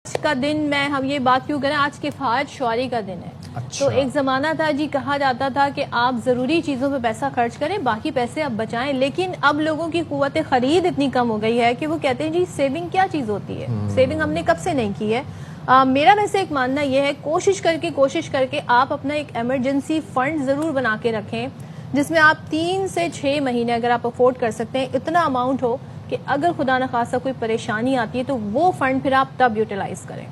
آج کا دن میں ہم یہ بات کیوں کریں، آج کفایت شعاری کا دن ہے۔ اچھا۔ تو ایک زمانہ تھا جی، کہا جاتا تھا کہ آپ ضروری چیزوں پہ پیسہ خرچ کریں، باقی پیسے اب بچائیں، لیکن اب لوگوں کی قوت خرید اتنی کم ہو گئی ہے کہ وہ کہتے ہیں جی سیونگ کیا چیز ہوتی ہے، سیونگ ہم نے کب سے نہیں کی ہے۔ میرا ویسے ایک ماننا یہ ہے، کوشش کر کے آپ اپنا ایک ایمرجنسی فنڈ ضرور بنا کے رکھیں، جس میں آپ 3 سے 6 مہینے اگر آپ افورڈ کر سکتے ہیں، اتنا اماؤنٹ ہو کہ اگر خدا نخواستہ کوئی پریشانی آتی ہے تو وہ فنڈ پھر آپ تب یوٹیلائز کریں۔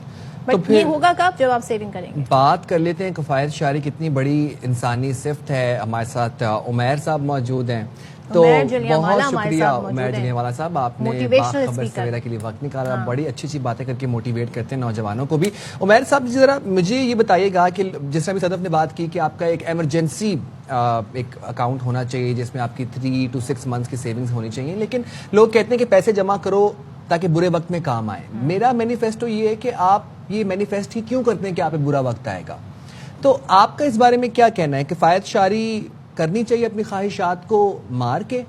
بٹ یہ ہوگا کب؟ جب آپ سیونگ کریں گے۔ بات کر لیتے ہیں کفایت شعاری کتنی بڑی انسانی صفت ہے۔ ہمارے ساتھ عمیر صاحب موجود ہیں، تو بہت شکریہ عمیر جلیانوالہ صاحب، آپ نے باخبر سویرا کے لیے وقت نکالا، بڑی اچھی اچھی باتیں کر کے موٹیویٹ کرتے ہیں نوجوانوں کو بھی۔ عمیر صاحب ذرا مجھے یہ بتائیے گا کہ جس طرح بھی صدف نے بات کی کہ آپ کا ایک ایمرجنسی ایک اکاؤنٹ ہونا چاہیے جس میں آپ کی 3 to 6 months کی سیونگز ہونی چاہیے، لیکن لوگ کہتے ہیں کہ پیسے جمع کرو تاکہ برے وقت میں کام آئے۔ میرا مینیفیسٹو یہ ہے کہ آپ یہ مینیفیسٹ ہی کیوں کرتے ہیں کہ آپ پہ برا وقت آئے گا؟ تو آپ کا اس بارے میں کیا کہنا ہے؟ کفایت شعاری کرنی چاہیے اپنی خواہشات کو مار کے؟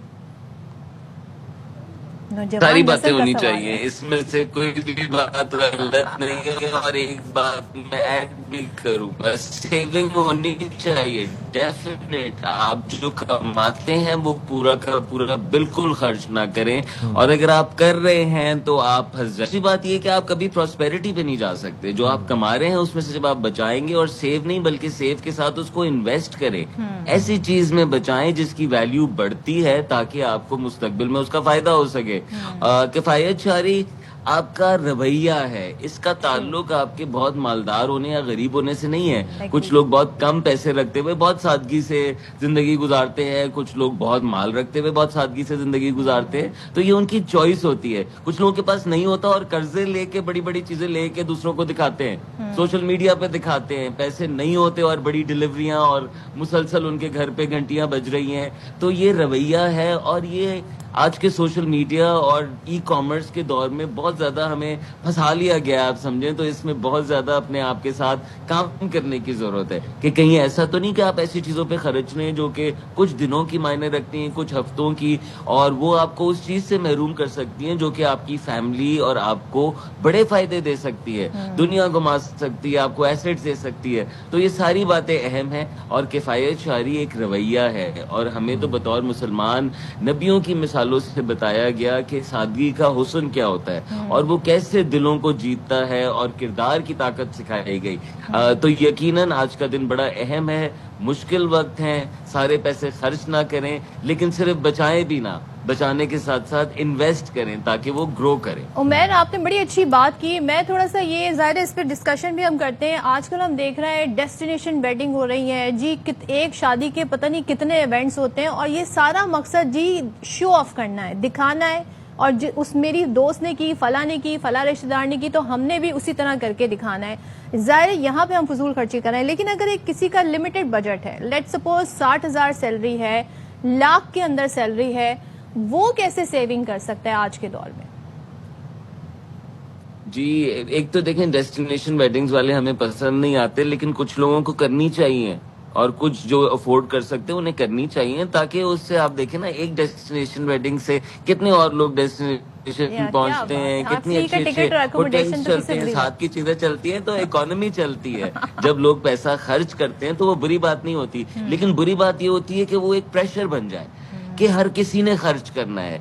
ساری باتیں ہونی چاہیے، اس میں سے کوئی بھی بات غلط نہیں ہے، اور ایک بات میں ایڈ بھی کروں گا، سیونگ ہونی چاہیے ڈیفینیٹ۔ آپ جو کماتے ہیں وہ پورا کا پورا بالکل خرچ نہ کریں، اور اگر آپ کر رہے ہیں تو آپ دوسری بات یہ کہ آپ کبھی پراسپیرٹی پہ نہیں جا سکتے۔ جو آپ کما رہے ہیں اس میں سے جب آپ بچائیں گے، اور سیو نہیں بلکہ سیو کے ساتھ اس کو انویسٹ کریں، ایسی چیز میں بچائیں جس کی ویلیو بڑھتی ہے تاکہ آپ کو مستقبل میں اس کا فائدہ ہو سکے۔ کفایت شعاری آپ کا رویہ ہے، اس کا تعلق آپ کے بہت مالدار ہونے یا غریب ہونے سے نہیں ہے۔ کچھ لوگ بہت کم پیسے رکھتے ہوئے بہت سادگی سے زندگی گزارتے ہیں، کچھ لوگ بہت مال رکھتے ہوئے بہت سادگی سے زندگی گزارتے ہیں، تو یہ ان کی چوائس ہوتی ہے۔ کچھ لوگوں کے پاس نہیں ہوتا اور قرضے لے کے بڑی بڑی چیزیں لے کے دوسروں کو دکھاتے ہیں، سوشل میڈیا پہ دکھاتے ہیں، پیسے نہیں ہوتے اور بڑی ڈیلیوریاں اور مسلسل ان کے گھر پہ گھنٹیاں بج رہی ہیں۔ تو یہ رویہ ہے، اور یہ آج کے سوشل میڈیا اور ای کامرس کے دور میں بہت زیادہ ہمیں پھنسا لیا گیا، آپ سمجھیں تو اس میں بہت زیادہ اپنے آپ کے ساتھ کام کرنے کی ضرورت ہے کہ کہیں ایسا تو نہیں کہ آپ ایسی چیزوں پہ خرچ لیں جو کہ کچھ دنوں کی معنی رکھتی ہیں، کچھ ہفتوں کی، اور وہ آپ کو اس چیز سے محروم کر سکتی ہیں جو کہ آپ کی فیملی اور آپ کو بڑے فائدے دے سکتی ہے، دنیا گھما سکتی ہے، آپ کو ایسیٹس دے سکتی ہے۔ تو یہ ساری باتیں اہم ہیں، اور کفایت شعاری ایک رویہ ہے، اور ہمیں تو بطور مسلمان نبیوں کی مثالوں سے بتایا گیا کہ سادگی کا حسن کیا ہوتا ہے، اور وہ کیسے دلوں کو جیتتا ہے، اور کردار کی طاقت سکھائی گئی۔ تو یقیناً آج کا دن بڑا اہم ہے، مشکل وقت ہیں، سارے پیسے خرچ نہ کریں، لیکن صرف بچائیں بھی نہ، بچانے کے ساتھ ساتھ انویسٹ کریں تاکہ وہ گرو کریں۔ عمیر، آپ نے بڑی اچھی بات کی۔ میں تھوڑا سا یہ ظاہر ہے اس پہ ڈسکشن بھی ہم کرتے ہیں۔ آج کل ہم دیکھ رہے ہیں ڈیسٹینیشن ویڈنگ ہو رہی ہیں جی، ایک شادی کے پتہ نہیں کتنے ایونٹس ہوتے ہیں، اور یہ سارا مقصد جی شو آف کرنا ہے، دکھانا ہے، اور اس میری دوست نے کی، فلاں نے کی، فلاں رشتہ دار نے کی، تو ہم نے بھی اسی طرح کر کے دکھانا ہے۔ ظاہر یہاں پہ ہم فضول خرچی کر رہے ہیں، لیکن اگر ایک کسی کا لمیٹڈ بجٹ ہے، لیٹ سپوز 60,000 سیلری ہے، لاکھ کے اندر سیلری ہے، وہ کیسے سیونگ کر سکتا ہے آج کے دور میں؟ جی ایک تو دیکھیں، ڈیسٹینیشن ویڈنگز والے ہمیں پسند نہیں آتے، لیکن کچھ لوگوں کو کرنی چاہیے، اور کچھ جو افورڈ کر سکتے ہیں انہیں کرنی چاہیے، تاکہ اس سے آپ دیکھیں نا، ایک ڈیسٹینیشن ویڈنگ سے کتنے اور لوگ ڈیسٹینیشن پہنچتے ہیں، کتنی اچھے اچھے ہوٹلز چلتے ہیں، ساتھ کی چیزیں چلتی ہیں، تو اکانومی چلتی ہے۔ جب لوگ پیسہ خرچ کرتے ہیں تو وہ بری بات نہیں ہوتی، لیکن بری بات یہ ہوتی ہے کہ وہ ایک پریشر بن جائے کہ ہر کسی نے خرچ کرنا ہے۔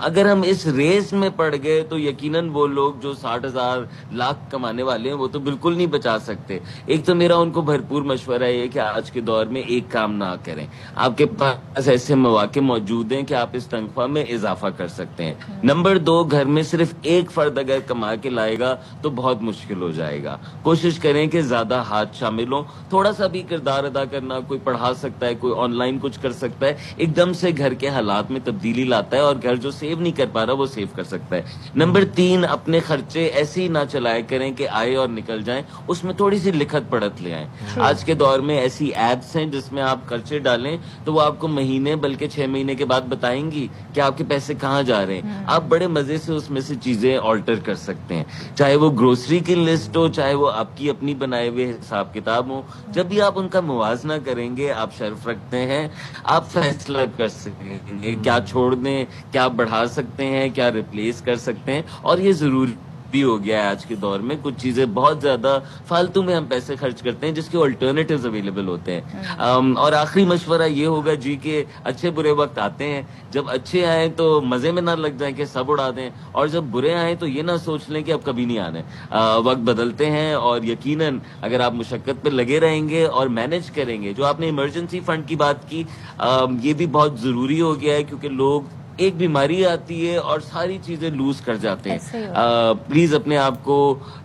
اگر ہم اس ریس میں پڑ گئے تو یقیناً وہ لوگ جو 60,000 لاکھ کمانے والے ہیں وہ تو بالکل نہیں بچا سکتے۔ ایک تو میرا ان کو بھرپور مشورہ ہے کہ آج کے دور میں ایک کام نہ کریں، آپ کے پاس ایسے مواقع موجود ہیں کہ آپ اس تنخواہ میں اضافہ کر سکتے ہیں۔ نمبر 2، گھر میں صرف ایک فرد اگر کما کے لائے گا تو بہت مشکل ہو جائے گا۔ کوشش کریں کہ زیادہ ہاتھ شامل ہوں، تھوڑا سا بھی کردار ادا کرنا، کوئی پڑھا سکتا ہے، کوئی آن لائن کچھ کر سکتا ہے، ایک دم سے گھر کے حالات میں تبدیلی لاتا ہے، اور گھر جو سیو نہیں کر پا رہا وہ سیو کر سکتا ہے۔ نمبر 3، اپنے خرچے ایسے ہی نہ چلائے کریں کہ آئے اور نکل جائیں، اس میں تھوڑی سی لکھت پڑھت لے آئیں۔ آج کے دور میں ایسی ایپس ہیں جس میں آپ خرچے ڈالیں تو وہ آپ کو مہینے بلکہ 6 مہینے کے بعد بتائیں گی کہ آپ کے پیسے کہاں جا رہے ہیں۔ آپ بڑے مزے سے اس میں سے چیزیں آلٹر کر سکتے ہیں، چاہے وہ گروسری کی لسٹ ہو، چاہے وہ آپ کی اپنی بنائے ہوئے حساب کتاب ہو۔ جب بھی آپ ان کا موازنہ کریں گے، آپ شرف رکھتے ہیں، آپ فیصلہ کر سکیں گے کیا چھوڑ دیں، کیا بڑھا سکتے ہیں، کیا ریپلیس کر سکتے ہیں، اور یہ ضروری بھی ہو گیا ہے آج کے دور میں. کچھ چیزیں بہت زیادہ فالتو میں ہم پیسے خرچ کرتے ہیں جس کے آلٹرنیٹیوز اویلیبل ہوتے ہیں. اور آخری مشورہ یہ ہوگا جی کہ اچھے برے وقت آتے ہیں. جب اچھے آئیں تو مزے میں نہ لگ جائیں کہ سب اڑا دیں, اور جب برے آئیں تو یہ نہ سوچ لیں کہ اب کبھی نہیں آنے. وقت بدلتے ہیں, اور یقیناً اگر آپ مشقت پہ لگے رہیں گے اور مینج کریں گے. جو آپ نے ایمرجنسی فنڈ کی بات کی, یہ بھی بہت ضروری ہو گیا ہے, کیونکہ لوگ ایک بیماری آتی ہے اور ساری چیزیں لوز کر جاتے ہیں. پلیز اپنے آپ کو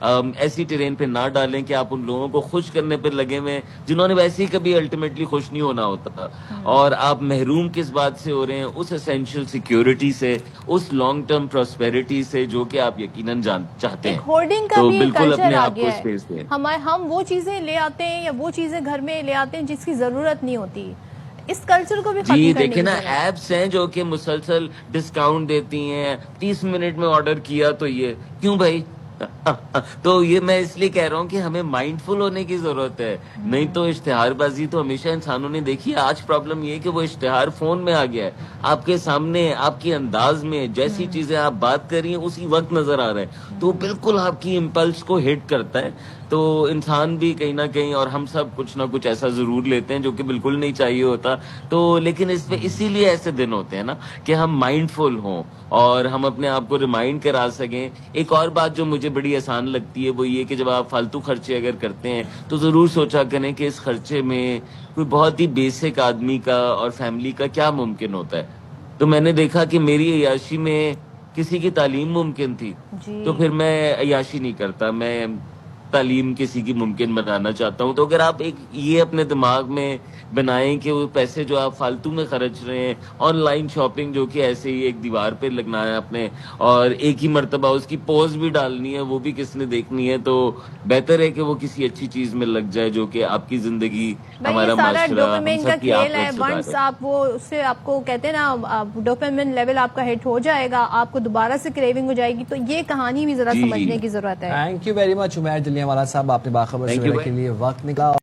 ایسی ٹرین پہ نہ ڈالیں کہ آپ ان لوگوں کو خوش کرنے پہ لگے ہوئے جنہوں نے ویسے ہی کبھی الٹیمیٹلی خوش نہیں ہونا ہوتا, اور آپ محروم کس بات سے ہو رہے ہیں, اس اسینشیل سیکیورٹی سے, اس لانگ ٹرم پراسپیرٹی سے جو کہ آپ یقیناً چاہتے ہیں. ہورڈنگ کا تو بھی بالکل کلچر اپنے آ آپ کو گیا ہے. اسپیس دیں. ہم وہ چیزیں لے آتے ہیں یا وہ چیزیں گھر میں لے آتے ہیں جس کی ضرورت نہیں ہوتی. اس کلچر کو بھی ختم جی کرنے دیکھیں نا, کی ضرورت ہے. ایپس ہیں جو کہ مسلسل ڈسکاؤنٹ دیتی ہیں, 30 منٹ میں آرڈر کیا تو یہ کیوں بھائی. تو یہ میں اس لیے کہہ رہا ہوں کہ ہمیں مائنڈ فل ہونے کی ضرورت ہے, نہیں تو اشتہار بازی تو ہمیشہ انسانوں نے دیکھی. آج پرابلم یہ ہے کہ وہ اشتہار فون میں آ گیا ہے, آپ کے سامنے, آپ کے انداز میں, جیسی چیزیں آپ بات کر رہی ہیں اسی وقت نظر آ رہا ہے, تو بالکل آپ کی امپلس کو ہٹ کرتا ہے. تو انسان بھی کہیں نہ کہیں, اور ہم سب کچھ نہ کچھ ایسا ضرور لیتے ہیں جو کہ بالکل نہیں چاہیے ہوتا. تو لیکن اس پہ اسی لیے ایسے دن ہوتے ہیں نا کہ ہم مائنڈ فل ہوں اور ہم اپنے آپ کو ریمائنڈ کرا سکیں. ایک اور بات جو مجھے بڑی آسان لگتی ہے وہ یہ کہ جب آپ فالتو خرچے اگر کرتے ہیں تو ضرور سوچا کریں کہ اس خرچے میں کوئی بہت ہی بیسک آدمی کا اور فیملی کا کیا ممکن ہوتا ہے. تو میں نے دیکھا کہ میری عیاشی میں کسی کی تعلیم ممکن تھی, تو پھر میں عیاشی نہیں کرتا, میں تعلیم کسی کی ممکن بنانا چاہتا ہوں. تو اگر آپ ایک یہ اپنے دماغ میں بنائیں کہ وہ پیسے جو آپ فالتو میں خرچ رہے ہیں, آن لائن شاپنگ جو کہ ایسے ہی ایک دیوار پہ لگنا ہے اپنے, اور ایک ہی مرتبہ اس کی پوز بھی ڈالنی ہے, وہ بھی کس نے دیکھنی ہے, تو بہتر ہے کہ وہ کسی اچھی چیز میں لگ جائے جو کہ آپ کی زندگی, ہمارا معاشرہ, ہم سب کی آخرت ونس آپ وہ اس سے آپ کو کہتے ہیں نا ڈوپامین لیول آپ کا ہٹ ہو جائے گا, آپ کو دوبارہ سے کریونگ ہو جائے گی. تو یہ کہانی بھی ذرا سمجھنے کی ضرورت ہے. Thank you very much Umair Jallianwala صاحب, آپ نے باخبر سویرے کے لیے وقت نکالا.